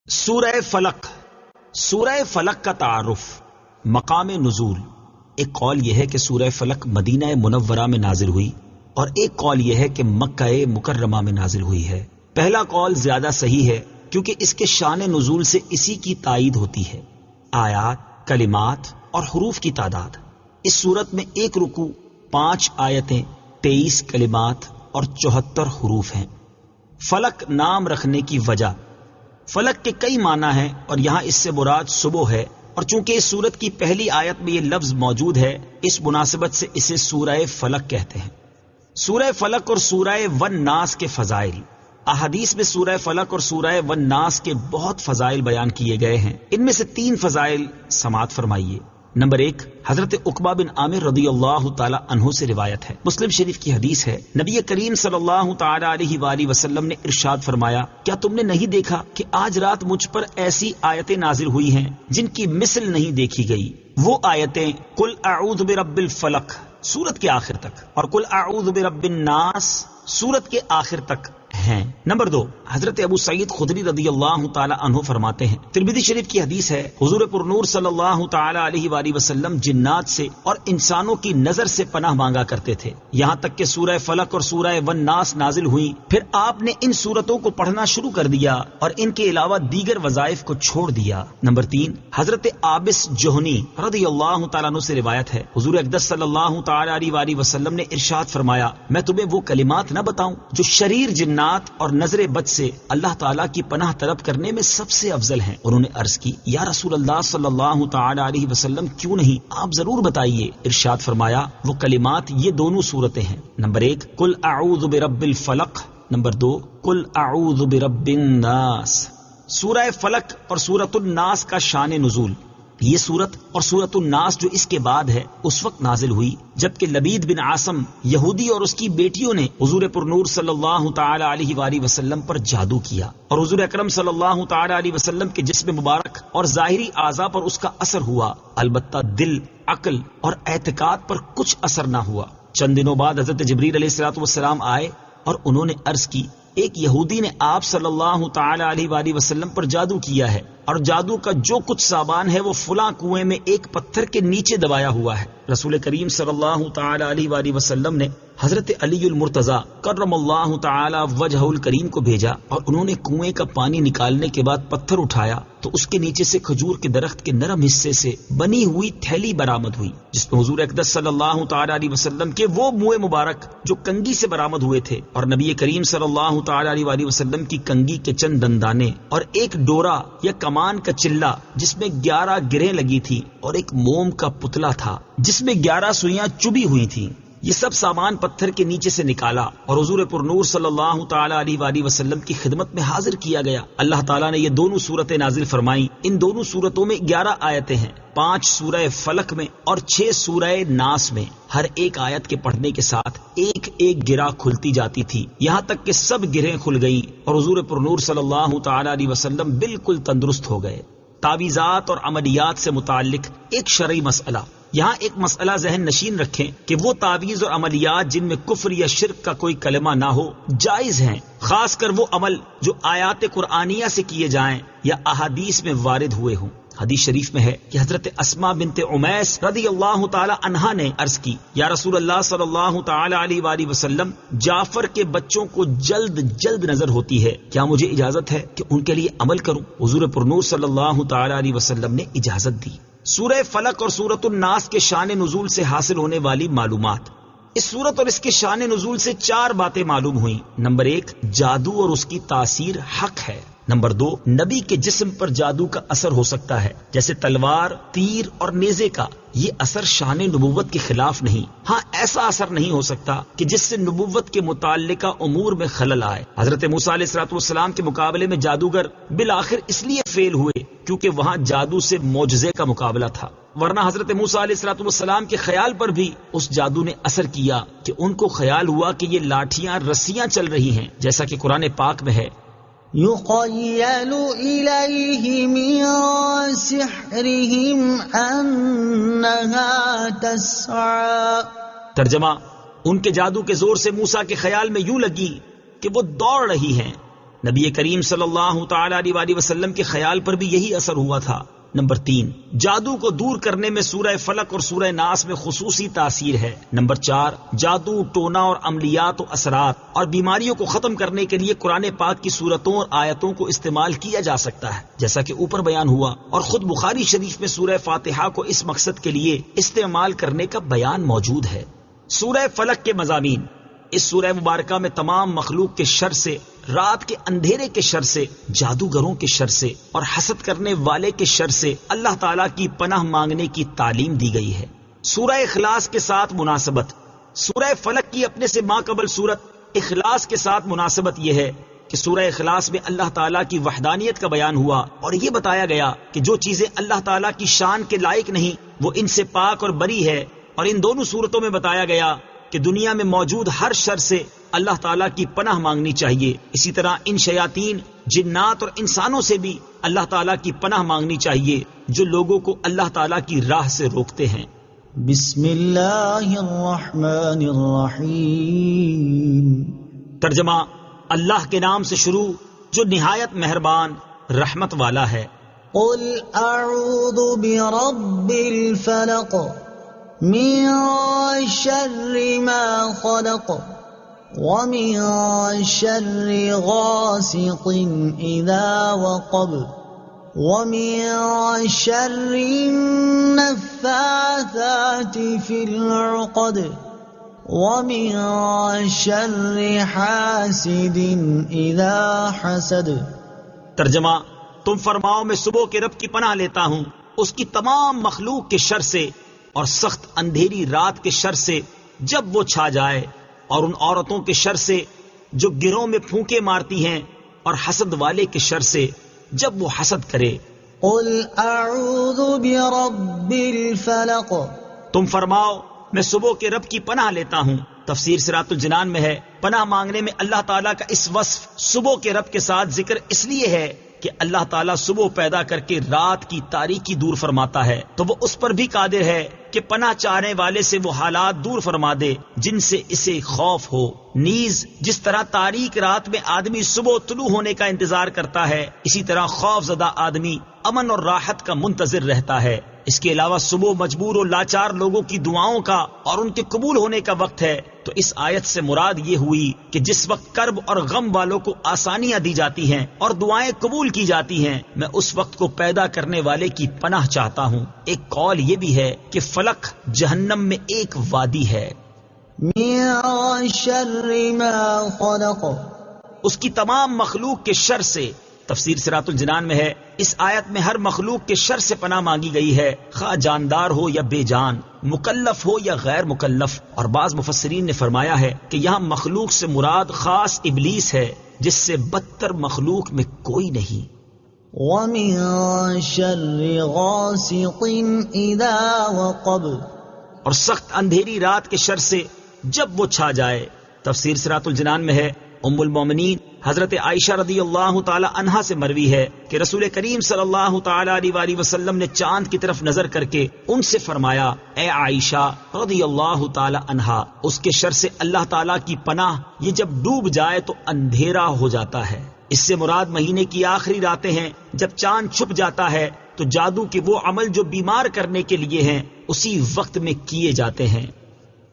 سورہ فلق. سورہ فلق کا تعارف. مقام نزول. ایک قول یہ ہے کہ سورہ فلق مدینہ منورہ میں نازل ہوئی اور ایک قول یہ ہے کہ مکہ مکرمہ میں نازل ہوئی ہے. پہلا قول زیادہ صحیح ہے کیونکہ اس کے شان نزول سے اسی کی تائید ہوتی ہے. آیات، کلمات اور حروف کی تعداد. اس صورت میں ایک رکوع، 5 آیتیں، 23 کلمات اور 74 حروف ہیں. فلق نام رکھنے کی وجہ. فلق کے کئی معنی ہیں اور یہاں اس سے مراد صبح ہے، اور چونکہ اس سورت کی پہلی آیت میں یہ لفظ موجود ہے اس مناسبت سے اسے سورہ فلق کہتے ہیں. سورہ فلق اور سورہ والناس کے فضائل. احادیث میں سورہ فلق اور سورہ والناس کے بہت فضائل بیان کیے گئے ہیں. ان میں سے 3 فضائل سماعت فرمائیے. نمبر 1، حضرت عقبہ بن عامر رضی اللہ تعالی عنہ سے روایت ہے. مسلم شریف کی حدیث ہے. نبی کریم صلی اللہ تعالی علیہ وآلہ وسلم نے ارشاد فرمایا، کیا تم نے نہیں دیکھا کہ آج رات مجھ پر ایسی آیتیں نازل ہوئی ہیں جن کی مثل نہیں دیکھی گئی؟ وہ آیتیں قل اعوذ برب الفلق سورت کے آخر تک اور قل اعوذ برب الناس سورت کے آخر تک ہیں. نمبر 2، حضرت ابو سعید خدری رضی اللہ تعالی عنہ فرماتے ہیں، ترمذی شریف کی حدیث ہے، حضور پر نور صلی اللہ تعالی علیہ وآلہ وسلم جنات سے اور انسانوں کی نظر سے پناہ مانگا کرتے تھے یہاں تک کہ سورہ فلق اور سورہ والناس نازل ہوئی. پھر آپ نے ان سورتوں کو پڑھنا شروع کر دیا اور ان کے علاوہ دیگر وظائف کو چھوڑ دیا. نمبر 3، حضرت عابس جوہنی رضی اللہ تعالیٰ عنہ سے روایت ہے، حضور اقدس صلی اللہ تعالی علیہ وآلہ وسلم نے ارشاد فرمایا، میں تمہیں وہ کلمات نہ بتاؤں جو شریر جنات اور نظر بد سے اللہ تعالیٰ کی پناہ طلب کرنے میں سب سے افضل ہیں؟ انہوں نے عرض کی، یا رسول اللہ صلی اللہ تعالی علیہ وسلم کیوں نہیں، آپ ضرور بتائیے. ارشاد فرمایا، وہ کلمات یہ دونوں صورتیں ہیں. نمبر 1، قل اعوذ برب الفلق. نمبر 2، قل اعوذ برب الناس. سورہ فلق اور سورۃ الناس کا شان نزول. یہ سورت اور سورۃ الناس جو اس کے بعد ہے اس وقت نازل ہوئی جبکہ لبید بن عاصم یہودی اور اس کی بیٹیوں نے حضور پر نور صلی اللہ تعالی علیہ وآلہ وسلم پر جادو کیا اور حضور اکرم صلی اللہ تعالی علیہ وسلم کے جسم مبارک اور ظاہری اعضاء پر اس کا اثر ہوا، البتہ دل، عقل اور اعتقاد پر کچھ اثر نہ ہوا. چند دنوں بعد حضرت جبریل علیہ السلام آئے اور انہوں نے عرض کی، ایک یہودی نے آپ صلی اللہ تعالی علیہ وآلہ وسلم پر جادو کیا ہے اور جادو کا جو کچھ سامان ہے وہ فلاں کنویں میں ایک پتھر کے نیچے دبایا ہوا ہے. رسول کریم صلی اللہ تعالی علیہ وآلہ وسلم نے حضرت علی المرتضی کرم اللہ تعالی وجہ الکریم کو بھیجا اور انہوں نے کنویں کا پانی نکالنے کے بعد پتھر اٹھایا تو اس کے نیچے سے کھجور کے درخت کے نرم حصے سے بنی ہوئی تھیلی برآمد ہوئی جس میں حضور اقدس صلی اللہ تعالی علیہ وسلم کے وہ منہ مبارک جو کنگھی سے برآمد ہوئے تھے اور نبی کریم صلی اللہ تعالی علیہ وآلہ وسلم کی کنگھی کے چند دندانے اور ایک ڈورا یا کمان کا چلہ جس میں 11 گرہیں لگی تھی اور ایک موم کا پتلا تھا جس میں 11 سوئیاں چبھی ہوئی تھیں. یہ سب سامان پتھر کے نیچے سے نکالا اور حضور پر نور صلی اللہ تعالی علیہ وآلہ وسلم کی خدمت میں حاضر کیا گیا. اللہ تعالیٰ نے یہ دونوں صورتیں نازل فرمائیں. ان دونوں صورتوں میں 11 آیتیں ہیں، 5 سورہ فلق میں اور 6 سورہ ناس میں. ہر ایک آیت کے پڑھنے کے ساتھ ایک ایک گرہ کھلتی جاتی تھی یہاں تک کہ سب گرہیں کھل گئیں اور حضور پر نور صلی اللہ تعالی علیہ وسلم بالکل تندرست ہو گئے. تعویذات اور عملیات سے متعلق ایک شرعی مسئلہ. یہاں ایک مسئلہ ذہن نشین رکھیں کہ وہ تعویذ اور عملیات جن میں کفر یا شرک کا کوئی کلمہ نہ ہو جائز ہیں، خاص کر وہ عمل جو آیات قرآنیہ سے کیے جائیں یا احادیث میں وارد ہوئے ہوں. حدیث شریف میں ہے کہ حضرت اسماء بنت عمیس رضی اللہ تعالی عنہا نے عرض کی، یا رسول اللہ صلی اللہ تعالی علیہ وآلہ وسلم، جعفر کے بچوں کو جلد جلد نظر ہوتی ہے، کیا مجھے اجازت ہے کہ ان کے لیے عمل کروں؟ حضور پر نور صلی اللہ تعالی علیہ وسلم نے اجازت دی. سورہ فلق اور سورۃ الناس کے شان نزول سے حاصل ہونے والی معلومات. اس سورت اور اس کے شان نزول سے 4 باتیں معلوم ہوئیں. نمبر 1، جادو اور اس کی تاثیر حق ہے. نمبر 2، نبی کے جسم پر جادو کا اثر ہو سکتا ہے جیسے تلوار، تیر اور نیزے کا. یہ اثر شان نبوت کے خلاف نہیں، ہاں ایسا اثر نہیں ہو سکتا کہ جس سے نبوت کے متعلقہ امور میں خلل آئے. حضرت موسیٰ علیہ السلام کے مقابلے میں جادوگر بالآخر اس لیے فیل ہوئے کیونکہ وہاں جادو سے معجزے کا مقابلہ تھا، ورنہ حضرت موسیٰ علیہ السلام کے خیال پر بھی اس جادو نے اثر کیا کہ ان کو خیال ہوا کہ یہ لاٹھیاں رسیاں چل رہی ہیں، جیسا کہ قرآن پاک میں ہے، يُخَيَّلُ إِلَيْهِ مِن سِحْرِهِمْ أَنَّهَا تَسْعَىٰ. ترجمہ، ان کے جادو کے زور سے موسیٰ کے خیال میں یوں لگی کہ وہ دوڑ رہی ہیں. نبی کریم صلی اللہ تعالی علیہ وسلم کے خیال پر بھی یہی اثر ہوا تھا۔ نمبر 3، جادو کو دور کرنے میں سورہ فلق اور سورہ ناس میں خصوصی تاثیر ہے۔ نمبر 4، جادو، ٹونا اور عملیات و اثرات اور بیماریوں کو ختم کرنے کے لیے قرآن پاک کی سورتوں اور آیتوں کو استعمال کیا جا سکتا ہے، جیسا کہ اوپر بیان ہوا، اور خود بخاری شریف میں سورہ فاتحہ کو اس مقصد کے لیے استعمال کرنے کا بیان موجود ہے۔ سورہ فلق کے مضامین۔ اس سورہ مبارکہ میں تمام مخلوق کے شر سے، رات کے اندھیرے کے شر سے، جادوگروں کے شر سے اور حسد کرنے والے کے شر سے اللہ تعالیٰ کی پناہ مانگنے کی تعلیم دی گئی ہے۔ سورہ اخلاص کے ساتھ مناسبت۔ سورہ فلق کی اپنے سے ماقبل سورت اخلاص کے ساتھ مناسبت یہ ہے کہ سورہ اخلاص میں اللہ تعالیٰ کی وحدانیت کا بیان ہوا اور یہ بتایا گیا کہ جو چیزیں اللہ تعالیٰ کی شان کے لائق نہیں وہ ان سے پاک اور بری ہے، اور ان دونوں صورتوں میں بتایا گیا کہ دنیا میں موجود ہر شر سے اللہ تعالیٰ کی پناہ مانگنی چاہیے۔ اسی طرح ان شیاطین، جنات اور انسانوں سے بھی اللہ تعالیٰ کی پناہ مانگنی چاہیے جو لوگوں کو اللہ تعالیٰ کی راہ سے روکتے ہیں۔ بسم اللہ الرحمن الرحیم۔ ترجمہ، اللہ کے نام سے شروع جو نہایت مہربان رحمت والا ہے۔ قل اعوذ برب الفلق من شر ما خلق ومن شر غاسق اذا وقب ومن شر النفاثات في العقد ومن شر حاسد اذا حسد۔ ترجمہ، تم فرماؤ میں صبح کے رب کی پناہ لیتا ہوں اس کی تمام مخلوق کے شر سے اور سخت اندھیری رات کے شر سے جب وہ چھا جائے، اور ان عورتوں کے شر سے جو گروہ میں پھونکے مارتی ہیں، اور حسد والے کے شر سے جب وہ حسد کرے۔ قل اعوذ برب الفلق۔ تم فرماؤ میں صبح کے رب کی پناہ لیتا ہوں۔ تفسیر صراط الجنان میں ہے، پناہ مانگنے میں اللہ تعالیٰ کا اس وصف صبح کے رب کے ساتھ ذکر اس لیے ہے کہ اللہ تعالیٰ صبح پیدا کر کے رات کی تاریکی دور فرماتا ہے تو وہ اس پر بھی قادر ہے کہ پناہ چاہنے والے سے وہ حالات دور فرما دے جن سے اسے خوف ہو۔ نیز جس طرح تاریک رات میں آدمی صبح طلوع ہونے کا انتظار کرتا ہے، اسی طرح خوف زدہ آدمی امن اور راحت کا منتظر رہتا ہے۔ اس کے علاوہ صبح مجبور و لاچار لوگوں کی دعاؤں کا اور ان کے قبول ہونے کا وقت ہے، تو اس آیت سے مراد یہ ہوئی کہ جس وقت کرب اور غم والوں کو آسانیاں دی جاتی ہیں اور دعائیں قبول کی جاتی ہیں، میں اس وقت کو پیدا کرنے والے کی پناہ چاہتا ہوں۔ ایک قول یہ بھی ہے کہ فلق جہنم میں ایک وادی ہے۔ من شر ما خلق، اس کی تمام مخلوق کے شر سے۔ تفسیر صراط الجنان میں ہے، اس آیت میں ہر مخلوق کے شر سے پناہ مانگی گئی ہے، خواہ جاندار ہو یا بے جان، مکلف ہو یا غیر مکلف، اور بعض مفسرین نے فرمایا ہے کہ یہاں مخلوق سے مراد خاص ابلیس ہے جس سے بدتر مخلوق میں کوئی نہیں۔ ومن شر غاسق اذا وقب، اور سخت اندھیری رات کے شر سے جب وہ چھا جائے۔ تفسیر صراط الجنان میں ہے، ام المومنین حضرت عائشہ رضی اللہ تعالی عنہا سے مروی ہے کہ رسول کریم صلی اللہ تعالی علیہ وسلم نے چاند کی طرف نظر کر کے ان سے فرمایا، اے عائشہ رضی اللہ تعالی عنہا، اس کے شر سے اللہ تعالی کی پناہ، یہ جب ڈوب جائے تو اندھیرا ہو جاتا ہے۔ اس سے مراد مہینے کی آخری راتیں ہیں جب چاند چھپ جاتا ہے، تو جادو کے وہ عمل جو بیمار کرنے کے لیے ہیں اسی وقت میں کیے جاتے ہیں۔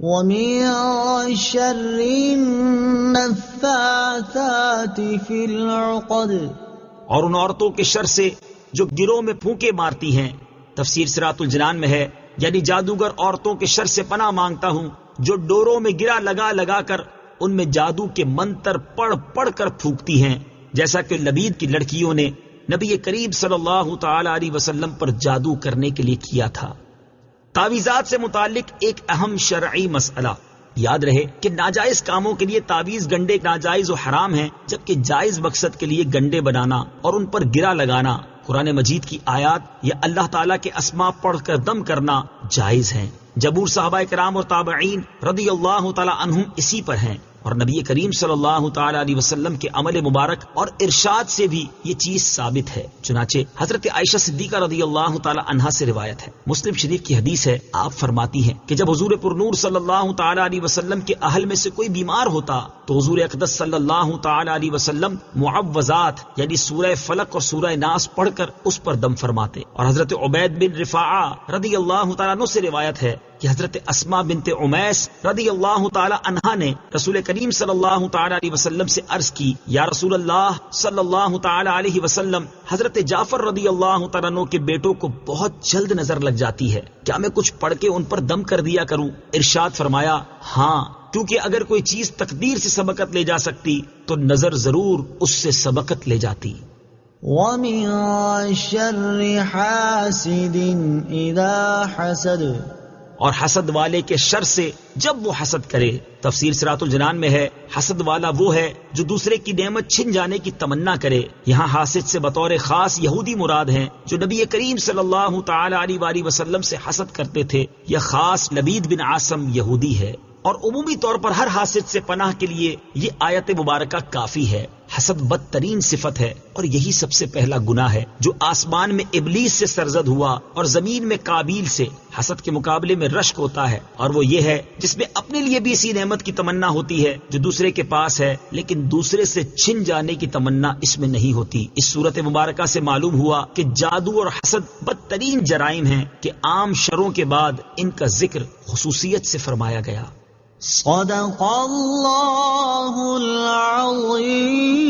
ومن شر النفاثات في العقد، اور ان عورتوں کے شر سے جو گروہ میں پھونکے مارتی ہیں۔ تفسیر صراط الجنان میں ہے، یعنی جادوگر عورتوں کے شر سے پناہ مانگتا ہوں جو ڈوروں میں گرا لگا لگا کر ان میں جادو کے منتر پڑھ پڑھ کر پھونکتی ہیں، جیسا کہ لبید کی لڑکیوں نے نبی کریم صلی اللہ تعالی علیہ وسلم پر جادو کرنے کے لیے کیا تھا۔ تعویذات سے متعلق ایک اہم شرعی مسئلہ یاد رہے کہ ناجائز کاموں کے لیے تعویذ گنڈے ناجائز و حرام ہیں، جبکہ جائز مقصد کے لیے گنڈے بنانا اور ان پر گرا لگانا، قرآن مجید کی آیات یا اللہ تعالیٰ کے اسماء پڑھ کر دم کرنا جائز ہیں۔ جبور صحابہ کرام اور تابعین رضی اللہ تعالی عنہم اسی پر ہیں۔ اور نبی کریم صلی اللہ تعالی علیہ وسلم کے عمل مبارک اور ارشاد سے بھی یہ چیز ثابت ہے۔ چنانچہ حضرت عائشہ صدیقہ رضی اللہ تعالی عنہا سے روایت ہے، مسلم شریف کی حدیث ہے، آپ فرماتی ہیں کہ جب حضور پر نور صلی اللہ تعالی علیہ وسلم کے اہل میں سے کوئی بیمار ہوتا تو حضور اقدس صلی اللہ تعالی علیہ وسلم معوذات یعنی سورہ فلق اور سورہ ناس پڑھ کر اس پر دم فرماتے۔ اور حضرت عبید بن رفاعہ رضی اللہ تعالیٰ عنہ سے روایت ہے کہ حضرت اسماء بنت امیس رضی اللہ تعالی عنہا نے رسول کریم صلی اللہ تعالی علیہ وسلم سے عرض کی، یا رسول اللہ صلی اللہ تعالی علیہ وسلم، حضرت جعفر رضی اللہ تعالیٰ عنہ کے بیٹوں کو بہت جلد نظر لگ جاتی ہے، کیا میں کچھ پڑھ کے ان پر دم کر دیا کروں؟ ارشاد فرمایا، ہاں، کیونکہ اگر کوئی چیز تقدیر سے سبقت لے جا سکتی تو نظر ضرور اس سے سبقت لے جاتی۔ وَمِن شَرِّ حَاسِدٍ إِذَا حَسَدَ، اور حسد والے کے شر سے جب وہ حسد کرے۔ تفسیر صراط الجنان میں ہے، حسد والا وہ ہے جو دوسرے کی نعمت چھن جانے کی تمنا کرے۔ یہاں حاسد سے بطور خاص یہودی مراد ہیں جو نبی کریم صلی اللہ تعالی علیہ وآلہ وسلم سے حسد کرتے تھے۔ یہ خاص لبید بن عاصم یہودی ہے، اور عمومی طور پر ہر حاسد سے پناہ کے لیے یہ آیت مبارکہ کافی ہے۔ حسد بدترین صفت ہے، اور یہی سب سے پہلا گناہ ہے جو آسمان میں ابلیس سے سرزد ہوا اور زمین میں قابیل سے۔ حسد کے مقابلے میں رشک ہوتا ہے، اور وہ یہ ہے جس میں اپنے لیے بھی اسی نعمت کی تمنا ہوتی ہے جو دوسرے کے پاس ہے، لیکن دوسرے سے چھن جانے کی تمنا اس میں نہیں ہوتی۔ اس صورت مبارکہ سے معلوم ہوا کہ جادو اور حسد بدترین جرائم ہیں کہ عام شروں کے بعد ان کا ذکر خصوصیت سے فرمایا گیا۔ صدق اللہ العظیم۔